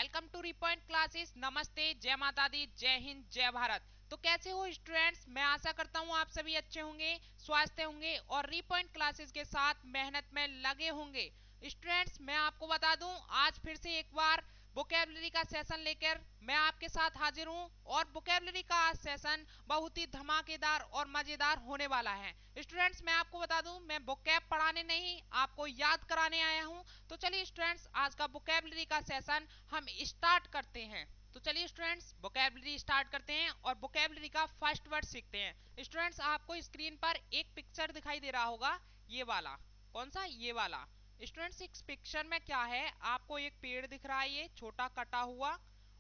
Welcome to रिपॉइंट classes. नमस्ते, जय माता दी, जय हिंद, जय भारत। तो कैसे हो स्टूडेंट्स? मैं आशा करता हूँ आप सभी अच्छे होंगे, स्वस्थ होंगे और रिपॉइंट क्लासेस के साथ मेहनत में लगे होंगे। स्टूडेंट्स, मैं आपको बता दूं, आज फिर से एक बार वोकैबुलरी का सेशन लेकर मैं आपके साथ हाजिर हूं और वोकैबुलरी का आज सेशन बहुत ही धमाकेदार और मजेदार होने वाला है। स्टूडेंट्स, मैं आपको बता दूं, मैं वोकैब पढ़ाने नहीं, आपको याद कराने आया हूं। तो चलिए स्टूडेंट्स, आज का वोकैबुलरी का सेशन हम स्टार्ट करते हैं। तो चलिए स्टूडेंट्स, वोकैबुलरी स्टार्ट करते हैं और वोकैबुलरी का फर्स्ट वर्ड सीखते हैं। स्टूडेंट्स, आपको स्क्रीन पर एक पिक्चर दिखाई दे रहा होगा, ये वाला। कौन सा? ये वाला। स्टूडेंट्स, इस पिक्चर में क्या है? आपको एक पेड़ दिख रहा है, ये छोटा कटा हुआ,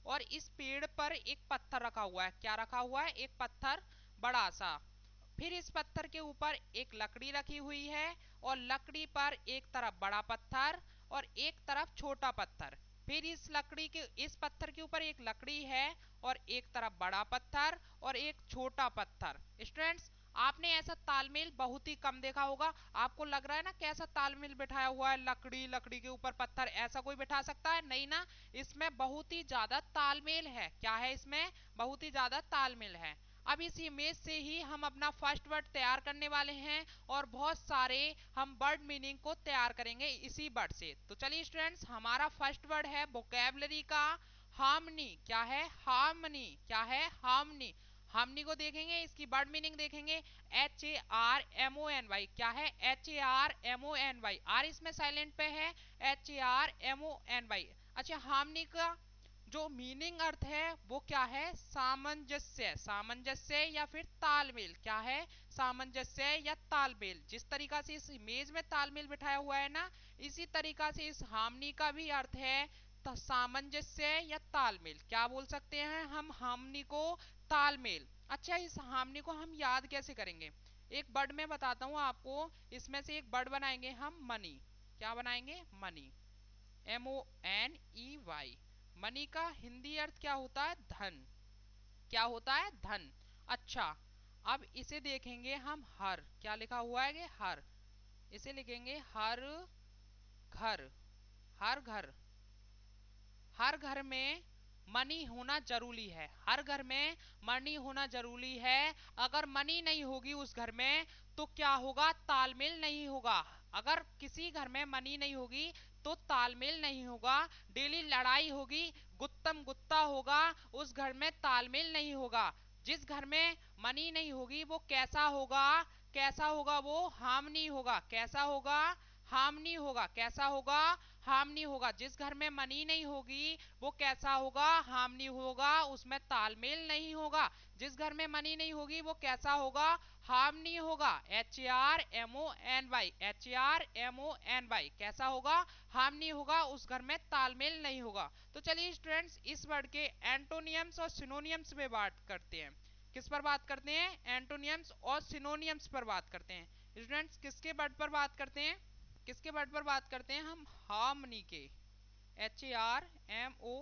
और इस पेड़ पर एक पत्थर रखा हुआ है। क्या रखा हुआ है? एक पत्थर, बड़ा सा। फिर इस पत्थर के ऊपर एक लकड़ी रखी हुई है और लकड़ी पर एक तरफ बड़ा पत्थर और एक तरफ छोटा पत्थर। फिर इस पत्थर के ऊपर एक लकड़ी है और एक तरफ बड़ा पत्थर और एक छोटा पत्थर। स्टूडेंट्स, आपने ऐसा तालमेल बहुत ही कम देखा होगा। आपको लग रहा है ना कैसा तालमेल बिठाया हुआ है, लकड़ी लकड़ी के ऊपर पत्थर, ऐसा कोई बिठा सकता है? नहीं ना। इसमें बहुत ही ज्यादा तालमेल है। क्या है इसमें? बहुत ही ज्यादा तालमेल है। अब इस इमेज से ही हम अपना फर्स्ट वर्ड तैयार करने वाले हैं और बहुत सारे हम वर्ड मीनिंग को तैयार करेंगे इसी वर्ड से। तो चलिए स्टूडेंट्स, हमारा फर्स्ट वर्ड है वोकैबुलरी का हार्मनी। क्या है? हार्मनी। क्या है? हार्मनी। हार्मनी को देखेंगे, इसकी वर्ड मीनिंग देखेंगे। HARMONY। क्या है? HARMONY। आर इसमें साइलेंट पे है। HARMONY। अच्छा, हार्मनी का जो मीनिंग अर्थ है वो क्या है? सामंजस्य। सामंजस्य या फिर तालमेल। क्या है? सामंजस्य या तालमेल। जिस तरीका से इस इमेज में तालमेल बिठाया हुआ है ना, इसी तरीका से इस हार्मनी का भी अर्थ है सामंजस्य या तालमेल। क्या बोल सकते हैं हम हार्मनी को? तालमेल। अच्छा, इस हार्मनी को हम याद कैसे करेंगे? एक वर्ड में बताता हूँ आपको। इसमें से एक वर्ड बनाएंगे हम, मनी। क्या बनाएंगे? मनी। MONEY। मनी का हिंदी अर्थ क्या होता है? धन। क्या होता है? धन। अच्छा, अब इसे देखेंगे हम, हर। क्या लिखा हुआ है? हर। इसे लिखेंगे हर घर। हर घर। हर घर में मनी होना जरूरी है। हर घर में मनी होना जरूरी है। अगर मनी नहीं होगी उस घर में तो क्या होगा? तालमेल नहीं होगा। अगर किसी घर में मनी नहीं होगी तो तालमेल नहीं होगा, डेली लड़ाई होगी, गुत्तम गुत्ता होगा, उस घर में तालमेल नहीं होगा। जिस घर में मनी नहीं होगी वो कैसा होगा? कैसा होगा वो? हार्मनी होगा। कैसा होगा? हार्मनी होगा। कैसा होगा? हार्मनी होगा। जिस घर में मनी नहीं होगी वो कैसा होगा? हार्मनी होगा, उसमें तालमेल नहीं होगा। जिस घर में मनी नहीं होगी वो कैसा होगा? हार्मनी होगा। HARMONY। HARMONY। कैसा होगा? हार्मनी होगा, उस घर में तालमेल नहीं होगा। तो चलिए स्टूडेंट्स, इस वर्ड के एंटोनियम्स और सिनोनियम्स पे बात करते हैं। किस पर बात करते हैं? एंटोनियम्स और सिनोनियम्स पर बात करते हैं। स्टूडेंट्स, किसके वर्ड पर बात करते हैं? किसके वर्ड पर बात करते हैं हम? हार्मनी के। HARMONY।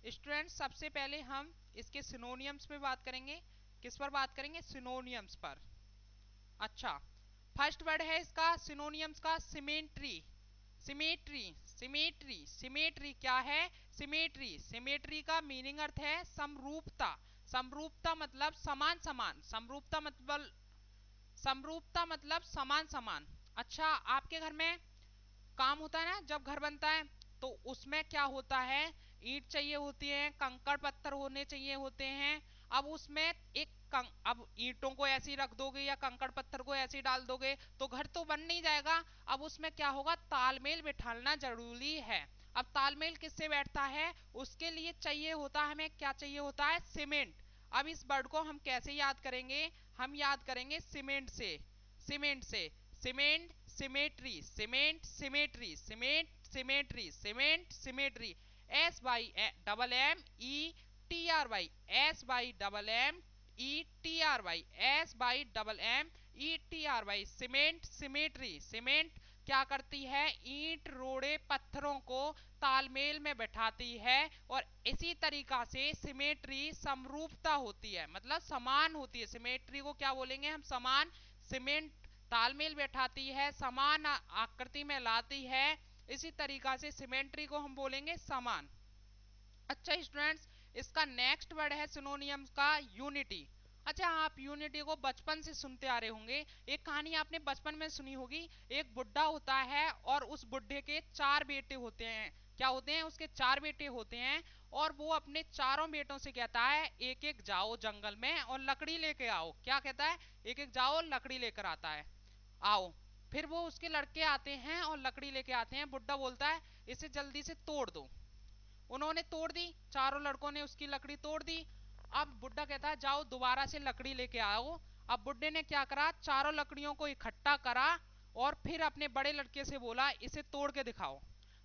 स्टूडेंट्स, सबसे पहले हम इसके सिनोनियम्स पे बात करेंगे। किस पर बात करेंगे? सिनोनियम्स पर। अच्छा, फर्स्ट वर्ड है इसका सिनोनियम्स का, सिमेट्री। सिमेट्री। सिमेट्री। सिमेट्री क्या है? सिमेट्री। सिमेट्री का मीनिंग अर्थ है समरूपता। समरूपता मतलब समान समान। समरूपता मतलब समान समान। अच्छा, आपके घर में काम होता है ना, जब घर बनता है तो उसमें क्या होता है? ईंट चाहिए होती है, कंकड़ पत्थर होने चाहिए होते हैं। अब उसमें अब ईंटों को ऐसे ही रख दोगे या कंकड़ पत्थर को ऐसे ही डाल दोगे तो घर तो बन नहीं जाएगा। अब उसमें क्या होगा? तालमेल बिठाना जरूरी है। अब तालमेल किससे बैठता है? उसके लिए चाहिए होता है, हमें क्या चाहिए होता है? सीमेंट। अब इस वर्ड को हम कैसे याद करेंगे? हम याद करेंगे सीमेंट से। सीमेंट से। Cement, symmetry, cement, symmetry, cement, symmetry, cement, symmetry. SYMMETRY। SYMMETRY। SYMMETRY। Cement, symmetry. Cement क्या करती है? ईंट रोड़े पत्थरों को तालमेल में बैठाती है। और इसी तरीका से सिमेट्री समरूपता होती है, मतलब समान होती है। सिमेट्री को क्या बोलेंगे हम? समान। सीमेंट तालमेल बैठाती है, समान आकृति में लाती है। इसी तरीका से सिमेट्री को हम बोलेंगे समान। अच्छा स्टूडेंट्स, इसका नेक्स्ट वर्ड है सिनोनियम का यूनिटी। अच्छा, आप यूनिटी को बचपन से सुनते आ रहे होंगे। एक कहानी आपने बचपन में सुनी होगी। एक बुढ़ा होता है और उस बुढ़े के 4 बेटे होते हैं। क्या होते हैं? उसके 4 बेटे होते हैं। और वो अपने चारों बेटों से कहता है एक एक जाओ जंगल में और लकड़ी लेके आओ। क्या कहता है? एक एक जाओ लकड़ी लेकर आता है, आओ। फिर वो उसके लड़के आते हैं और लकड़ी लेके आते हैं। बुढ़ा बोलता है इसे जल्दी से तोड़ दो। उन्होंने तोड़ दी, चारों लड़कों ने उसकी लकड़ी तोड़ दी। अब बुड्ढा कहता है जाओ दोबारा से लकड़ी लेके आओ। अब बुड्ढे ने क्या करा, चारों लकड़ियों को इकट्ठा करा और फिर अपने बड़े लड़के से बोला इसे तोड़ के दिखाओ।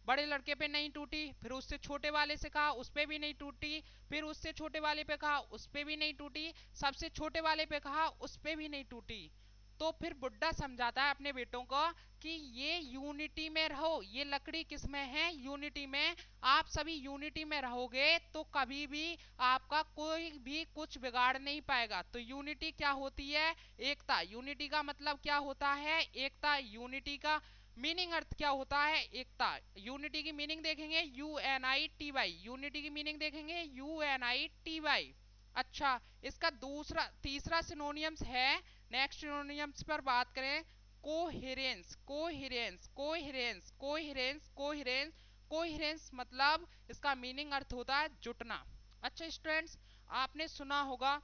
बड़े लड़के पे नहीं टूटी, फिर उससे छोटे वाले से कहा, उस पे भी नहीं टूटी। फिर उससे छोटे वाले पे कहा, उस पे भी नहीं टूटी। सबसे छोटे वाले पे कहा, उस पे भी नहीं टूटी। तो फिर बुड्ढा समझाता है अपने बेटों को कि ये यूनिटी में रहो। ये लकड़ी किस में है? यूनिटी में। आप सभी यूनिटी में रहोगे तो कभी भी आपका कोई भी कुछ बिगाड़ नहीं पाएगा। तो यूनिटी क्या होती है? एकता। यूनिटी का मतलब क्या होता है? एकता। यूनिटी का मीनिंग, अर्थ क्या होता है? एकता। यूनिटी की मीनिंग देखेंगे UNITY। यूनिटी की मीनिंग देखेंगे UNITY। अच्छा, इसका दूसरा तीसरा सिनोनियम्स है। नेक्स्ट सिनोनियम्स पर बात करें। Coherence, coherence, coherence, coherence, coherence. Coherence मतलब इसका मीनिंग, अर्थ होता है जुटना। अच्छा स्टूडेंट्स, आपने सुना होगा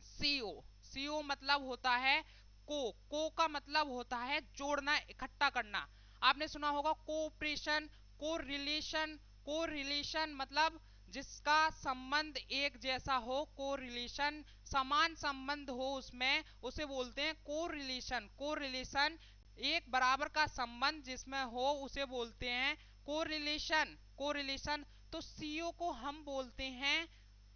सीओ। सीओ मतलब होता है को का मतलब होता है जोड़ना, इकट्ठा करना। आपने सुना होगा कोऑपरेशन, को रिलेशन। को रिलेशन मतलब जिसका संबंध एक जैसा हो, को रिलेशन समान संबंध हो उसमें, उसे बोलते हैं को रिलेशन। को रिलेशन एक बराबर का संबंध जिसमें हो उसे बोलते हैं को रिलेशन। को रिलेशन। तो सीओ को हम बोलते हैं,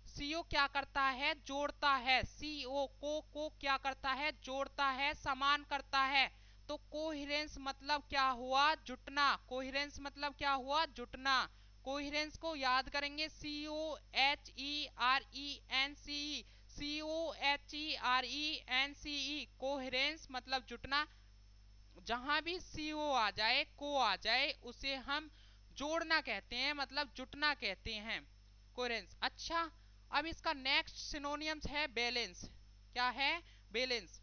सीओ क्या करता है? जोड़ता है। सीओ को क्या करता है? जोड़ता है, समान करता है। तो कोहिरेंस मतलब क्या हुआ? जुटना। कोहिरेंस मतलब क्या हुआ? जुटना। कोहिरेंस को याद करेंगे COHERENCE। COHERENCE। कोहिरेंस मतलब जुटना। जहां भी सीओ आ जाए, को आ जाए, उसे हम जोड़ना कहते हैं, मतलब जुटना कहते हैं। कोहेरेंस। अच्छा, अब इसका नेक्स्ट सिनोनियम्स है बैलेंस। क्या है? बैलेंस।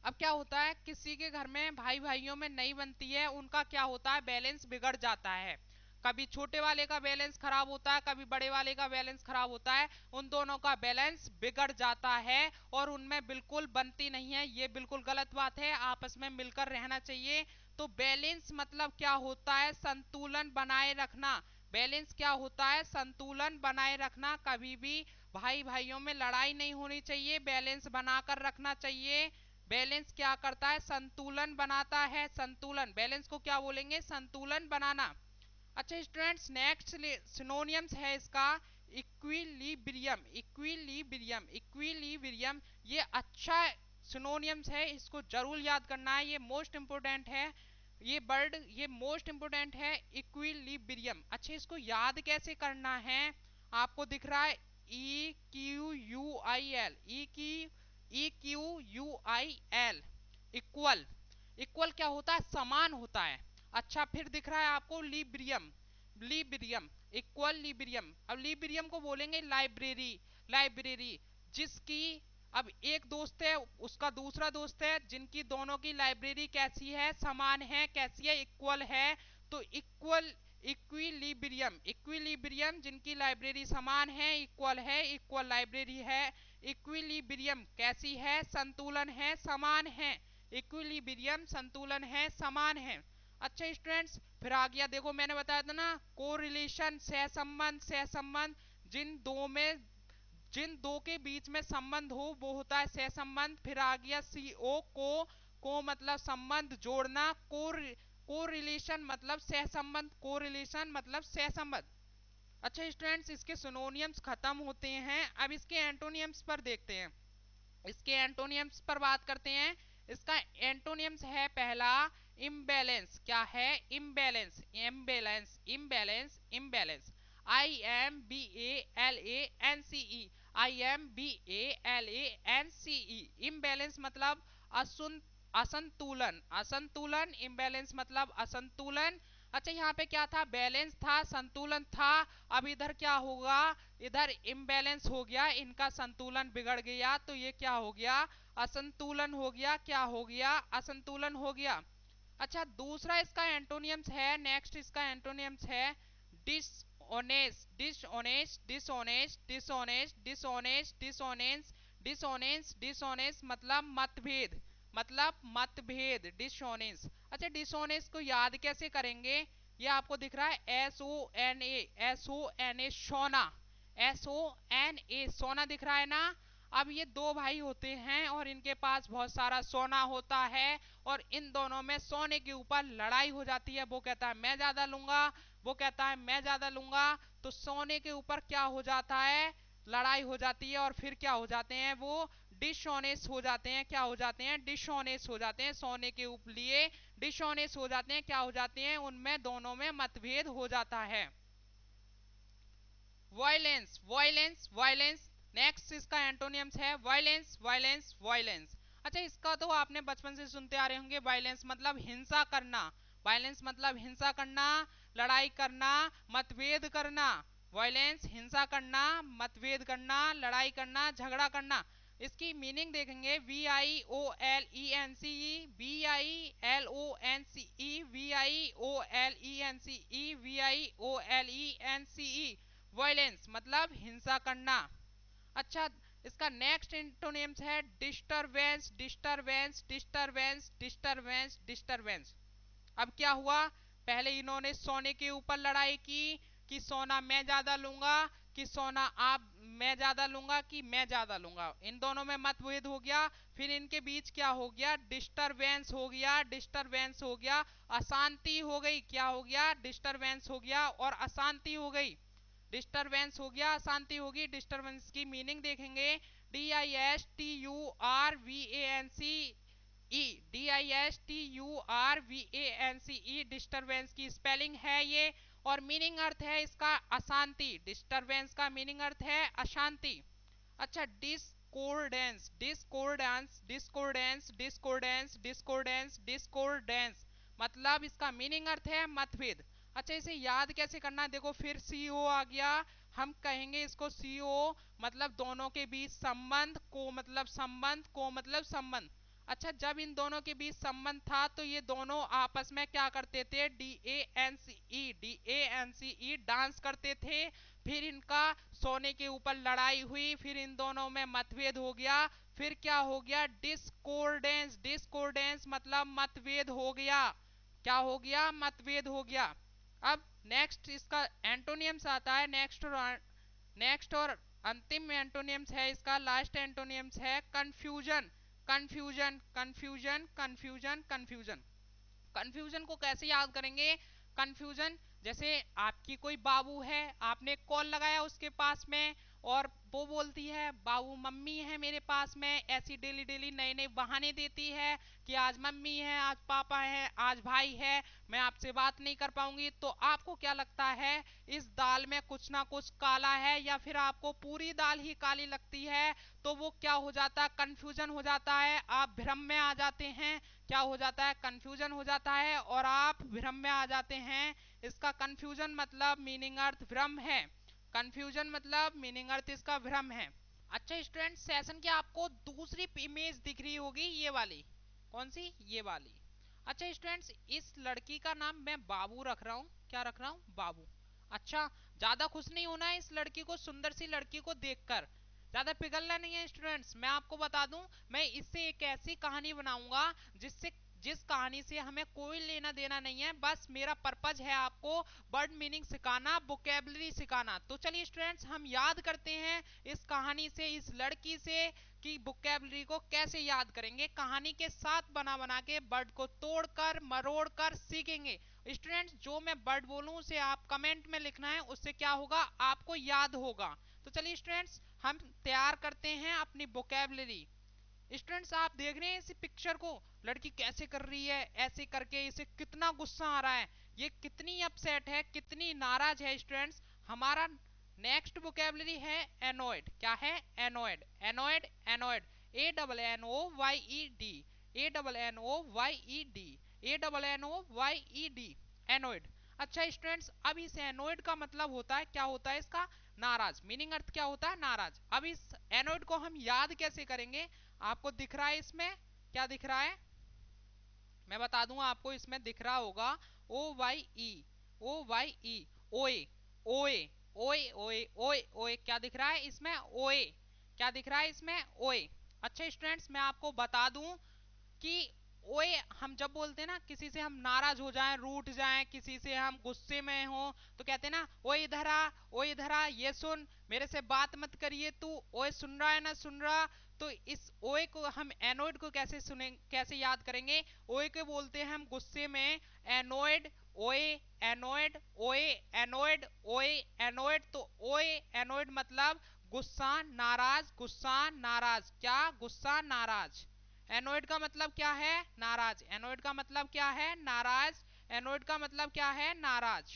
अब क्या होता है, किसी के घर में भाई भाइयों में नहीं बनती है, उनका क्या होता है? बैलेंस बिगड़ जाता है। कभी छोटे वाले का बैलेंस खराब होता है, कभी बड़े वाले का बैलेंस खराब होता है। उन दोनों का बैलेंस बिगड़ जाता है और उनमें बिल्कुल बनती नहीं है। ये बिल्कुल गलत बात है, आपस में मिलकर रहना चाहिए। तो बैलेंस मतलब क्या होता है? संतुलन बनाए रखना। बैलेंस क्या होता है? संतुलन बनाए रखना। कभी भी भाई भाइयों में लड़ाई नहीं होनी चाहिए, बैलेंस बनाकर रखना चाहिए। बैलेंस क्या करता है? संतुलन बनाता है। संतुलन, बैलेंस को क्या बोलेंगे? संतुलन बनाना। अच्छा स्टूडेंट्स, नेक्स्ट सिनोनियम्स है इसका इक्विलिब्रियम। इक्विलिब्रियम, इक्विलिब्रियम ये अच्छा सिनोनियम्स है, इसको जरूर याद करना है, ये मोस्ट इंपोर्टेंट है। ये वर्ड ये मोस्ट इंपोर्टेंट है, इक्विलिब्रियम। अच्छा, इसको याद कैसे करना है? आपको दिख रहा है EQUIL, EQUIL, इक्वल। इक्वल क्या होता है? समान होता है। अच्छा, फिर दिख रहा है आपको लिब्रियम। लिब्रियम, इक्वल लिब्रियम। अब लिब्रियम को बोलेंगे लाइब्रेरी। लाइब्रेरी जिसकी, अब एक दोस्त है, उसका दूसरा दोस्त है, जिनकी दोनों की लाइब्रेरी कैसी है? समान है। कैसी है? इक्वल है। तो इक्वल, इक्विलिब्रियम। इक्विलिब्रियम जिनकी लाइब्रेरी समान है, इक्वल है, इक्वल लाइब्रेरी है। इक्विलिब्रियम कैसी है? संतुलन है, समान है। इक्विलिब्रियम संतुलन है, समान है। अच्छा स्टूडेंट्स, फिर आ गया, देखो मैंने बताया था ना, कोरिलेशन सहसंबंध। सहसंबंध जिन दो के बीच में संबंध हो वो होता है सहसंबंध। फिर आ गया CO को मतलब संबंध, जोड़ना। को रिलेशन मतलब सहसंबंध, को रिलेशन मतलब सहसंबंध। अच्छा स्टूडेंट्स, इसके सिनोनियम्स खत्म होते हैं। अब इसके एंटोनियम्स पर देखते हैं। इसके एंटोनियम्स पर बात करते हैं। इसका एंटोनियम्स है पहला इम्बैलेंस। क्या है? Imbalance, imbalance, imbalance, imbalance. IMBALANCE, IMBALANCE। Imbalance मतलब असंतुलन, असंतुलन, इम्बैलेंस मतलब असंतुलन। अच्छा यहाँ पे क्या था, बैलेंस था, संतुलन था। अब इधर क्या होगा, इधर इम्बैलेंस हो गया, इनका संतुलन बिगड़ गया, तो ये क्या हो गया, असंतुलन हो गया। क्या हो गया, असंतुलन हो गया। अच्छा दूसरा इसका एंटोनियम्स है, नेक्स्ट इसका एंटोनियम्स है dishonest, dishonest, dishonest, dishonest, dishonest, dishonest, dishonest, dishonest मतलब मतभेद, मतलब मतभेद, डिसऑनेस्ट। अच्छा डिसऑनेस्ट को याद कैसे करेंगे, ये आपको दिख रहा है S O N A, S O N A, सोना, एस ओ एन ए, सोना दिख रहा है ना। अब ये दो भाई होते हैं और इनके पास बहुत सारा सोना होता है, और इन दोनों में सोने के ऊपर लड़ाई हो जाती है। वो कहता है मैं ज्यादा लूंगा, वो कहता है मैं ज्यादा लूंगा। तो सोने के ऊपर क्या हो जाता है, लड़ाई हो जाती है, और फिर क्या हो जाते हैं वो डिसऑनेस्ट हो जाते हैं। क्या हो जाते हैं, डिसऑनेस्ट हो जाते हैं, सोने के ऊपर लिए डिसऑनेस्ट हो जाते हैं। क्या हो जाते हैं, उनमें दोनों में मतभेद हो जाता है। वायलेंस, वायलेंस, वायलेंस, नेक्स्ट इसका एंटोनियम्स है वायलेंस, वायलेंस, वायलेंस। अच्छा इसका तो आपने बचपन से सुनते आ रहे होंगे, वायलेंस मतलब हिंसा करना, वायलेंस मतलब हिंसा करना, लड़ाई करना, मतभेद करना। वायलेंस हिंसा करना, मतभेद करना, लड़ाई करना, झगड़ा करना। इसकी मीनिंग देखेंगे, V I O L E N C E, V I L O N C E, V I O L E N C E, V I O L E N C E, violence मतलब हिंसा करना। अच्छा इसका next antonyms है disturbance, disturbance, disturbance, disturbance, disturbance. अब क्या हुआ, पहले इन्होंने सोने के ऊपर लड़ाई की कि सोना मैं ज्यादा लूंगा, कि सोना आप, मैं ज्यादा लूंगा कि मैं ज्यादा लूंगा, इन दोनों में मतभेद हो गया। फिर इनके बीच क्या हो गया, डिस्टरबेंस हो गया, डिस्टरबेंस हो गया, अशांति हो गई। क्या हो गया, डिस्टरबेंस हो गया और अशांति हो गई। डिस्टरबेंस हो गया, अशांति होगी। डिस्टरबेंस की मीनिंग देखेंगे, D I S T U R V A N C E, D I S T U R V A N C E, disturbance की स्पेलिंग है ये, और मीनिंग अर्थ है इसका अशांति। डिस्टरबेंस का मीनिंग अर्थ है अशांति। अच्छा डिस्कोर्डेंस, डिस्कोर्डेंस, डिस्कोर्डेंस, डिस्कोर्डेंस, डिस्कोर्डेंस, डिस्कोर्डेंस मतलब इसका मीनिंग अर्थ है मतभेद। अच्छा इसे याद कैसे करना है, देखो फिर सीओ आ गया, हम कहेंगे इसको सीओ मतलब दोनों के बीच संबंध, को मतलब संबंध, को मतलब संबंध। अच्छा जब इन दोनों के बीच संबंध था तो ये दोनों आपस में क्या करते थे, D A N C E, D A N C E, dance करते थे। फिर इनका सोने के ऊपर लड़ाई हुई, फिर इन दोनों में मतभेद हो गया। फिर क्या हो गया, डिस्कोर्डेंस, डिस्कोर्डेंस मतलब मतभेद हो गया। क्या हो गया, मतभेद हो गया। अब नेक्स्ट इसका एंटोनियम्स आता है, नेक्स्ट और अंतिम एंटोनियम्स है इसका, लास्ट एंटोनियम्स है confusion, confusion, confusion, confusion, confusion. Confusion को कैसे याद करेंगे, कंफ्यूजन जैसे आपकी कोई बाबू है, आपने कॉल लगाया उसके पास में, और वो बोलती है बाबू मम्मी है मेरे पास में, ऐसी डेली डेली नए नए बहाने देती है कि आज मम्मी है, आज पापा है, आज भाई है, मैं आपसे बात नहीं कर पाऊंगी। तो आपको क्या लगता है, इस दाल में कुछ ना कुछ काला है, या फिर आपको पूरी दाल ही काली लगती है। तो वो क्या हो जाता है, कंफ्यूजन हो जाता है, आप भ्रम में आ जाते हैं। क्या हो जाता है, कंफ्यूजन हो जाता है और आप भ्रम में आ जाते हैं। इसका कंफ्यूजन मतलब मीनिंग अर्थ भ्रम है, कंफ्यूजन मतलब मीनिंग अर्थ इसका भ्रम है। अच्छा स्टूडेंट सेशन की आपको दूसरी इमेज दिख रही होगी, ये वाली, कौन सी, ये वाली। अच्छा स्टूडेंट्स इस लड़की का नाम मैं बाबू रख रहा हूँ, क्या रख रहा हूँ, बाबू। अच्छा ज्यादा खुश नहीं होना है इस लड़की को, सुंदर सी लड़की को देखकर, ज्यादा पिघलना नहीं है स्टूडेंट्स। मैं आपको बता दूं, मैं इससे एक ऐसी कहानी बनाऊंगा जिससे, जिस कहानी से हमें कोई लेना देना नहीं है, बस मेरा पर्पज है आपको वर्ड मीनिंग सिखाना, वोकेबलरी सिखाना। तो चलिए स्टूडेंट्स हम याद करते हैं इस कहानी से, इस लड़की से, कि वोकेबलरी को कैसे याद करेंगे, कहानी के साथ बना बना के वर्ड को तोड़कर मरोड़ कर सीखेंगे। स्टूडेंट्स जो मैं वर्ड बोलूं उसे आप कमेंट में लिखना है, उससे क्या होगा, आपको याद होगा। तो चलिए स्टूडेंट्स हम तैयार करते हैं अपनी वोकेबलरी। स्टूडेंट्स आप देख रहे हैं इस पिक्चर को, लड़की कैसे कर रही है, ऐसे करके इसे कितना गुस्सा आ रहा है, ये कितनी अपसेट है, कितनी नाराज है। स्टूडेंट्स हमारा नेक्स्ट वोकेबलरी है एनोइड, क्या है, annoyed, annoyed, annoyed, A double N O Y E D, ANNOYED, ANNOYED, annoyed. अच्छा स्टूडेंट्स, अब इस एनोइड का मतलब होता है, क्या होता है इसका? नाराज। मीनिंग अर्थ क्या होता है? नाराज। अब इस एनोइड को हम याद कैसे करेंगे? आपको दिख रहा है इसमें, क्या दिख रहा है? मैं बता दूंगा आपको, इसमें दिख रहा होगा OYE, OYE, ओए, ओए, ओए, ओए, ओए, ओए, क्या दिख रहा है इसमें? ओए। क्या दिख रहा है इसमें? ओए। अच्छा स्टूडेंट्स, मैं आपको बता दूं कि ओए हम जब बोलते हैं ना, किसी से हम नाराज हो जाएं, रूठ जाएं, किसी से हम गुस्से में हो, तो कहते हैं ना, ओए इधर आ, ओए इधर आ, ये सुन, मेरे से बात मत करिए तू, ओए सुन रहा है ना, सुन रहा। तो इस ओए को हम एनोइड को कैसे सुने, कैसे याद करेंगे? ओए को बोलते हैं हम गुस्से में एनोइड, ओए एनोइड, ओए एनोइड, ओए एनोइड। तो ओए एनोइड मतलब गुस्सा नाराज, गुस्सा नाराज। क्या? गुस्सा नाराज। एनोइड का मतलब क्या है? नाराज। एनोइड का मतलब क्या है? नाराज। एनोइड का मतलब क्या है? नाराज।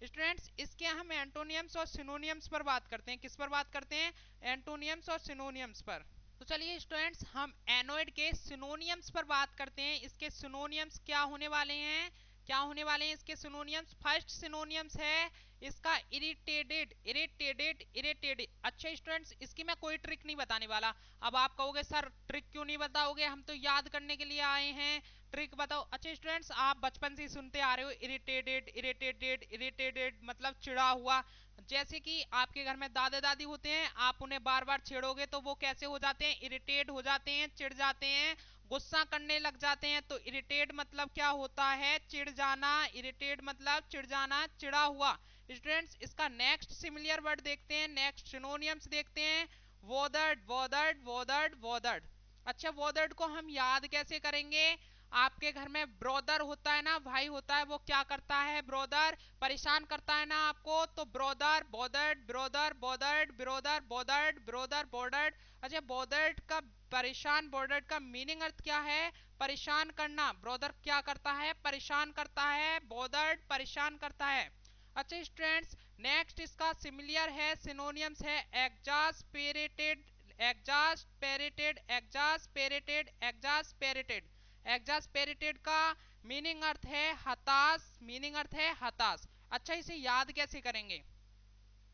स्टूडेंट्स, इसके हम एंटोनियम्स और सिनोनियम्स पर बात करते हैं। किस पर बात करते हैं? एंटोनियम्स और सिनोनियम्स पर। तो चलिए स्टूडेंट्स, हम एनोइड के सिनोनियम्स पर बात करते हैं। इसके सिनोनियम्स क्या होने वाले हैं? क्या होने वाले हैं इसके सिनोनियम्स? फर्स्ट सिनोनियम्स है इसका इरिटेटेड, इरिटेटेड, इरिटेटेड। अच्छा स्टूडेंट्स, इसकी मैं कोई ट्रिक नहीं बताने वाला। अब आप कहोगे सर ट्रिक क्यों नहीं बताओगे, हम तो याद करने के लिए आए हैं, ट्रिक बताओ। अच्छा स्टूडेंट्स, आप बचपन से सुनते आ रहे हो इरिटेटेड, इरिटेटेड, इरिटेटेड मतलब चिढ़ा हुआ। जैसे कि आपके घर में दादा दादी होते हैं, आप उन्हें बार बार छेड़ोगे तो वो कैसे हो जाते हैं? इरिटेट हो जाते हैं, चिढ़ जाते हैं, गुस्सा करने लग जाते हैं। तो इरिटेट मतलब क्या होता है? चिढ़ जाना। इरिटेट मतलब चिढ़ जाना, चिढ़ा हुआ। स्टूडेंट्स, इसका नेक्स्ट सिमिलर वर्ड देखते हैं, नेक्स्ट सिनोनियम्स देखते हैं। वोदर्ड, वोदर्ड, वोदर्ड, वोदर्ड। अच्छा, वोदर्ड को हम याद कैसे करेंगे? आपके घर में ब्रोदर होता है ना, भाई होता है, वो क्या करता है? ब्रोदर परेशान करता है ना आपको, तो ब्रोदर, बोदर्ड, ब्रोदर, बोदर्ड, ब्रोदर, बोदर्ड, ब्रोदर, बोर्डर्ड। अच्छा, बोदर्ड का परेशान, बोर्डर्ड का मीनिंग अर्थ क्या है? परेशान करना। ब्रोदर क्या करता है? परेशान करता है। बोदर्ड परेशान करता है। अच्छा स्टूडेंट्स, नेक्स्ट इसका सिमिलर है, सिनोनियम्स है एग्जास्पेरेटेड, एग्जास्पेरेटेड, एग्जास्पेरेटेड, एग्जास्पेरेटेड। एग्जास्पेरेटेड का मीनिंग अर्थ है हताश, मीनिंग अर्थ है हताश। अच्छा, इसे याद कैसे करेंगे?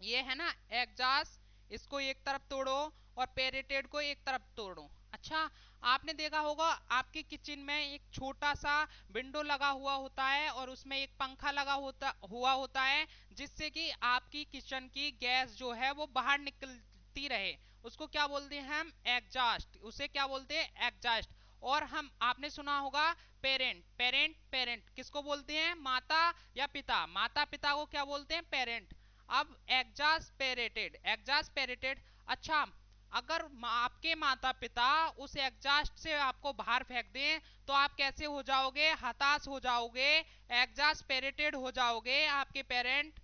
ये है ना एग्जास, इसको एक तरफ तोड़ो और पेरेटेड को एक तरफ तोड़ो। अच्छा, आपने देखा होगा आपकी किचन में एक छोटा सा विंडो लगा हुआ होता है और उसमें एक पंखा लगा होता है, जिससे कि आपकी किचन की गैस जो है वो बाहर निकलती रहे। उसको क्या बोलते हैं हम? एग्जास्ट। उसे क्या बोलते हैं? एग्जास्ट। और हम, आपने सुना होगा पेरेंट, पेरेंट, पेरेंट किसको बोलते हैं? माता या पिता। माता पिता को क्या बोलते हैं? पेरेंट। अब एग्जास्पेरेटेड, एग्जास्पेरेटेड। अच्छा, अगर आपके माता पिता उस एग्जास्ट से आपको बाहर फेंक दें तो आप कैसे हो जाओगे? हताश हो जाओगे, एग्जास्पेरेटेड हो जाओगे। आपके पेरेंट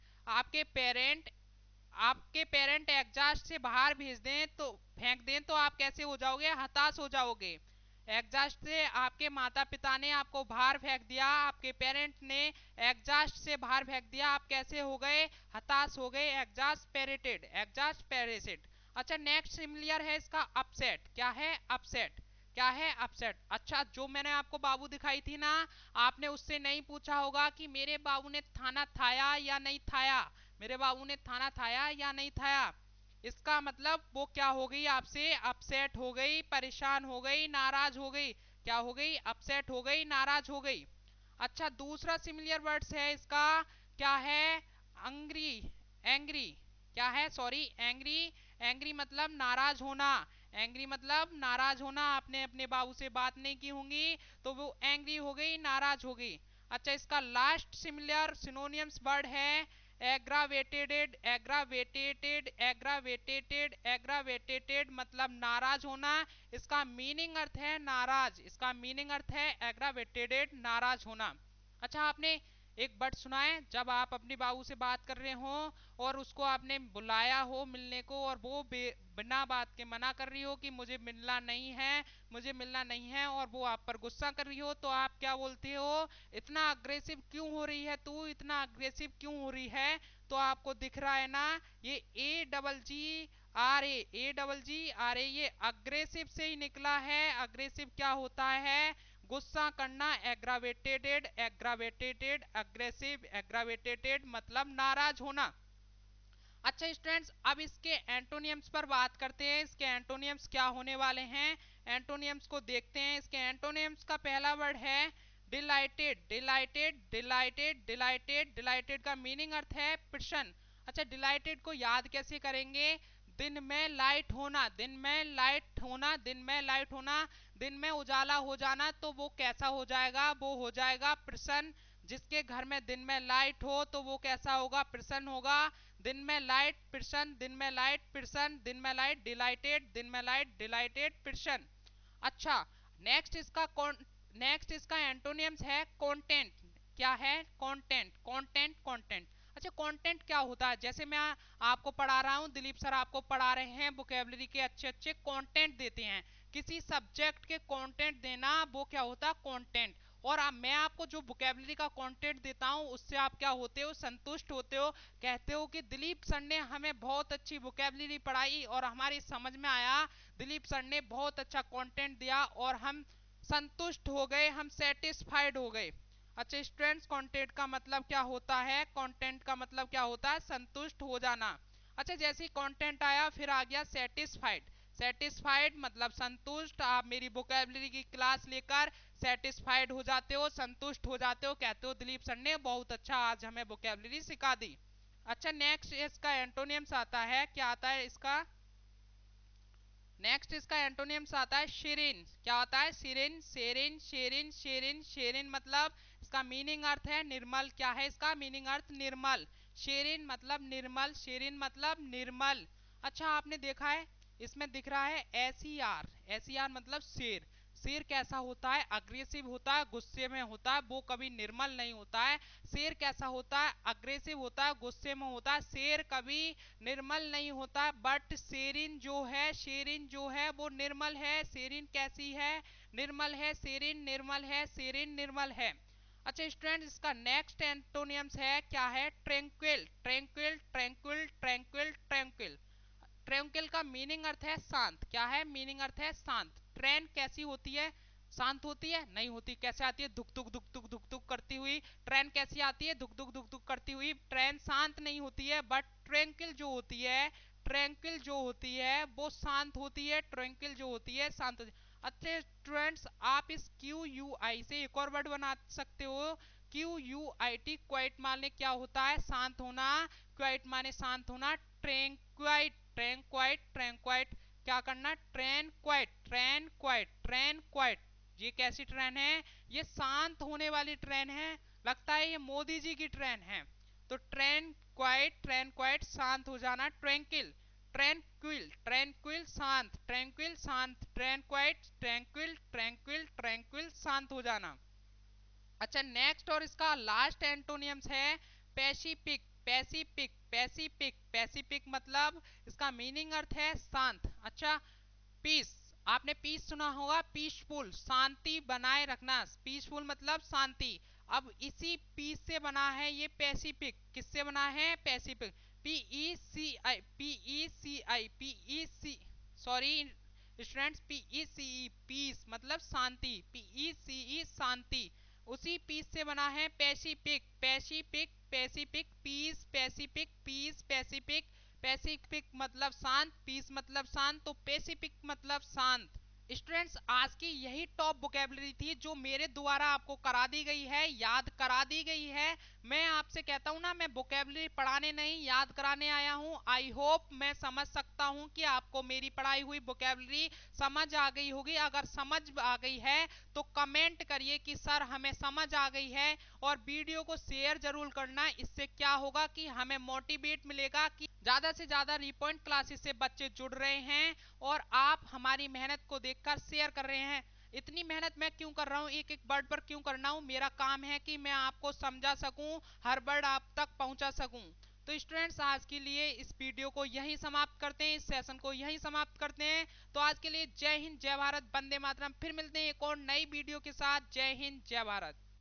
आपके पेरेंट एग्जास्ट से बाहर भेज दें तो, फेंक दें तो आप कैसे हो जाओगे? हताश हो जाओगे। एग्जास्ट से आपके माता पिता ने आपको बाहर फेंक दिया, आपके पेरेंट ने एग्जास्ट से बाहर फेंक दिया, आप कैसे हो गए? हताश हो गए, एग्जास्पेरेटेड, एग्जास्पेरेटेड। अच्छा, नेक्स्ट सिमिलर है इसका अपसेट। क्या है? अपसेट। क्या है? अपसेट। अच्छा, जो मैंने आपको बाबू दिखाई थी ना, आपने उससे नहीं पूछा होगा कि मेरे बाबू ने थाना थाया या नहीं थाया, मेरे बाबू ने थाना थाया या नहीं थाया। इसका मतलब वो क्या हो गई? आपसे अपसेट हो गई, परेशान हो गई, नाराज हो गई। क्या हो गई? अपसेट हो गई, नाराज हो गई। अच्छा, दूसरा सिमिलर वर्ड्स है इसका, क्या है? Angry, angry. क्या है? Sorry, angry. एंग्री मतलब नाराज होना, एंग्री मतलब नाराज होना। आपने अपने बाबू से बात नहीं की होंगी तो वो एंग्री हो गई, नाराज हो गई। अच्छा, इसका लास्ट सिमिलर सिनोनियम्स वर्ड है एग्रावेटेड, एग्रावेटेटेड, एग्रावेटेटेड, एग्रावेटेटेड मतलब नाराज होना। इसका मीनिंग अर्थ है नाराज, इसका मीनिंग अर्थ है एग्रावेटेटेड, नाराज होना। अच्छा, आपने एक वर्ड सुना है, जब आप अपने बाबू से बात कर रहे हो और उसको आपने बुलाया हो मिलने को और वो बिना बात के मना कर रही हो कि मुझे मिलना नहीं है, मुझे मिलना नहीं है, और वो आप पर गुस्सा कर रही हो, तो आप क्या बोलते हो? इतना अग्रेसिव क्यों हो रही है तू, इतना अग्रेसिव क्यों हो रही है? तो आपको दिख रहा है ना, ये AGG R A double G R A, ये अग्रेसिव से ही निकला है। अग्रेसिव क्या होता है? गुस्सा करना, एग्रावेटेटेड, एग्रावेटेटेड, अग्रेसिव, एग्रावेटेटेड मतलब नाराज होना। अच्छा स्टूडेंट्स, अब इसके एंटोनियम्स पर बात करते हैं। इसके एंटोनियम्स क्या होने वाले हैं, एंटोनियम्स को देखते हैं। इसके एंटोनियम्स का पहला वर्ड है dilated. Dilated, dilated, dilated, dilated का मीनिंग अर्थ है प्रसन्न। अच्छा, डिलाइटेड को याद कैसे करेंगे? दिन में लाइट होना, दिन में लाइट होना, दिन में लाइट होना, दिन में उजाला हो जाना, तो वो कैसा हो जाएगा? वो हो जाएगा प्रसन्न। जिसके घर में दिन में लाइट हो तो वो कैसा होगा? प्रसन्न होगा। दिन में लाइट प्रसन्न, दिन में लाइट प्रसन्न, दिन में लाइट डिलाइटेड, दिन में लाइट डिलाइटेड प्रसन्न। अच्छा, नेक्स्ट इसका एंटोनियम्स है कंटेंट। क्या है? Content, content, content. अच्छा, कंटेंट क्या होता है? जैसे मैं आपको पढ़ा रहा हूँ, दिलीप सर आपको पढ़ा रहे हैं, वोकैबुलरी के अच्छे अच्छे कंटेंट देते हैं। किसी सब्जेक्ट के कंटेंट देना वो क्या होता है? कंटेंट। और मैं आपको जो वोकैबुलरी का कंटेंट देता हूँ उससे आप क्या होते हो? संतुष्ट होते हो। कहते हो कि दिलीप सर ने हमें बहुत अच्छी वोकैबुलरी पढ़ाई और हमारी समझ में आया, दिलीप सर ने बहुत अच्छा कंटेंट दिया और हम संतुष्ट हो गए, हम सेटिस्फाइड हो गए। अच्छा स्टूडेंट्स, कंटेंट का मतलब क्या होता है? कंटेंट का मतलब क्या होता है? संतुष्ट हो जाना। अच्छा, जैसे ही कंटेंट आया फिर आ गया सेटिस्फाइड। सेटिस्फाइड मतलब संतुष्ट। आप मेरी वोकैबुलरी की क्लास लेकर सेटिस्फाइड हो जाते हो, संतुष्ट हो जाते हो, कहते हो दिलीप सर ने बहुत अच्छा आज हमें वोकैबुलरी सिखा दी। अच्छा, नेक्स्ट इसका एंटोनियम्स आता है। क्या आता है इसका? नेक्स्ट इसका एंटोनियम्स आता है शेरिन। क्या आता है? शेरिन, शेरिन, शेरिन, शेरिन, शेरिन मतलब इसका मीनिंग अर्थ है निर्मल। क्या है इसका मीनिंग अर्थ? निर्मल। शेरिन मतलब निर्मल, शेरिन मतलब निर्मल। अच्छा, आपने देखा है इसमें दिख रहा है एस ई आर मतलब शेर। शेर कैसा होता है? अग्रेसिव होता है, गुस्से में होता है, वो कभी निर्मल नहीं होता है। शेर कैसा होता है? अग्रेसिव होता है, गुस्से में होता है, शेर कभी निर्मल नहीं होता। बट शेरिन जो है, शेरिन जो है वो निर्मल है। शेरिन कैसी है? निर्मल है। शेरिन निर्मल है, शेरिन निर्मल है। अच्छा स्टूडेंट, इसका नेक्स्ट एंटोनियम्स है। क्या है? Tranquil, tranquil, tranquil, tranquil, tranquil. Tranquil का मीनिंग अर्थ है शांत। क्या है मीनिंग अर्थ है? शांत। ट्रेन कैसी होती है? शांत होती है? नहीं होती। कैसे आती है? धुक धुक धुक धुक धुक धुक करती हुई। ट्रेन कैसी आती है? धुक धुक धुक धुक करती हुई। ट्रेन शांत नहीं होती है। बट ट्रैंक्विल जो होती है, ट्रैंक्विल जो होती है वो शांत होती है। ट्रैंक्विल जो होती है शांत होती है। अच्छे स्टूडेंट्स, आप इस क्यू यू आई से एक और वर्ड बना सकते हो। Q U I T, quite माने क्या होता है? शांत होना। क्वाइट माने शांत होना। ट्रैंक्वाइट, ट्रैंक्वाइट, ट्रैंक्वाइट। क्या करना? Train quite, train quite, train quite. ये कैसी ट्रेन है? ये शांत होने वाली ट्रेन है। लगता है ये मोदी जी की ट्रेन है। तो ट्रेन क्वाइट, ट्रेन क्वाइट शांत हो जाना। ट्रैंक्विल, ट्रैंक्विल, ट्रैंक्विल शांत, ट्रैंक्विल शांत, train quite, tranquil, tranquil, tranquil शांत हो जाना। अच्छा, नेक्स्ट और इसका लास्ट एंटोनियम्स है पैसिफिक। पैसिफिक, पैसिफिक, पैसिफिक मतलब इसका मीनिंग अर्थ है शांत। अच्छा, पीस, आपने पीस सुना होगा, पीसफुल, शांति बनाए रखना। पीसफुल मतलब शांति। अब इसी पीस से बना है ये पैसिफिक। किससे बना है? Pacific. PECI, PECI, PEC, sorry students, PECE peace मतलब शांति, PECE शांति। उसी पीस से बना है pacific. Pacific, pacific, peace, pacific, peace, pacific. Pacific मतलब शांत, पीस मतलब शांत, तो पैसिफिक मतलब शांत। स्टूडेंट्स, आज की यही टॉप वोकेबलरी थी जो मेरे द्वारा आपको करा दी गई है, याद करा दी गई है। मैं आपसे कहता हूं ना, मैं वोकेबलरी पढ़ाने नहीं याद कराने आया हूं। आई होप मैं समझ सकता हूं कि आपको मेरी पढ़ाई हुई वोकेबलरी समझ आ गई होगी। अगर समझ आ गई है तो कमेंट करिए कि सर हमें समझ आ गई है, और वीडियो को शेयर जरूर करना। इससे क्या होगा कि हमें मोटिवेट मिलेगा कि ज्यादा से ज्यादा रीपॉइंट क्लासेस से बच्चे जुड़ रहे हैं और आप हमारी मेहनत को देखकर शेयर कर रहे हैं। इतनी मेहनत मैं क्यों कर रहा हूँ, एक एक वर्ड पर क्यों करना हूँ? मेरा काम है कि मैं आपको समझा सकूं, हर वर्ड आप तक पहुंचा सकूं। तो स्टूडेंट्स, आज के लिए इस वीडियो को यहीं समाप्त करते हैं, इस सेशन को यहीं समाप्त करते हैं। तो आज के लिए जय हिंद, जय भारत, वंदे मातरम। फिर मिलते हैं एक और नई वीडियो के साथ। जय हिंद, जय भारत।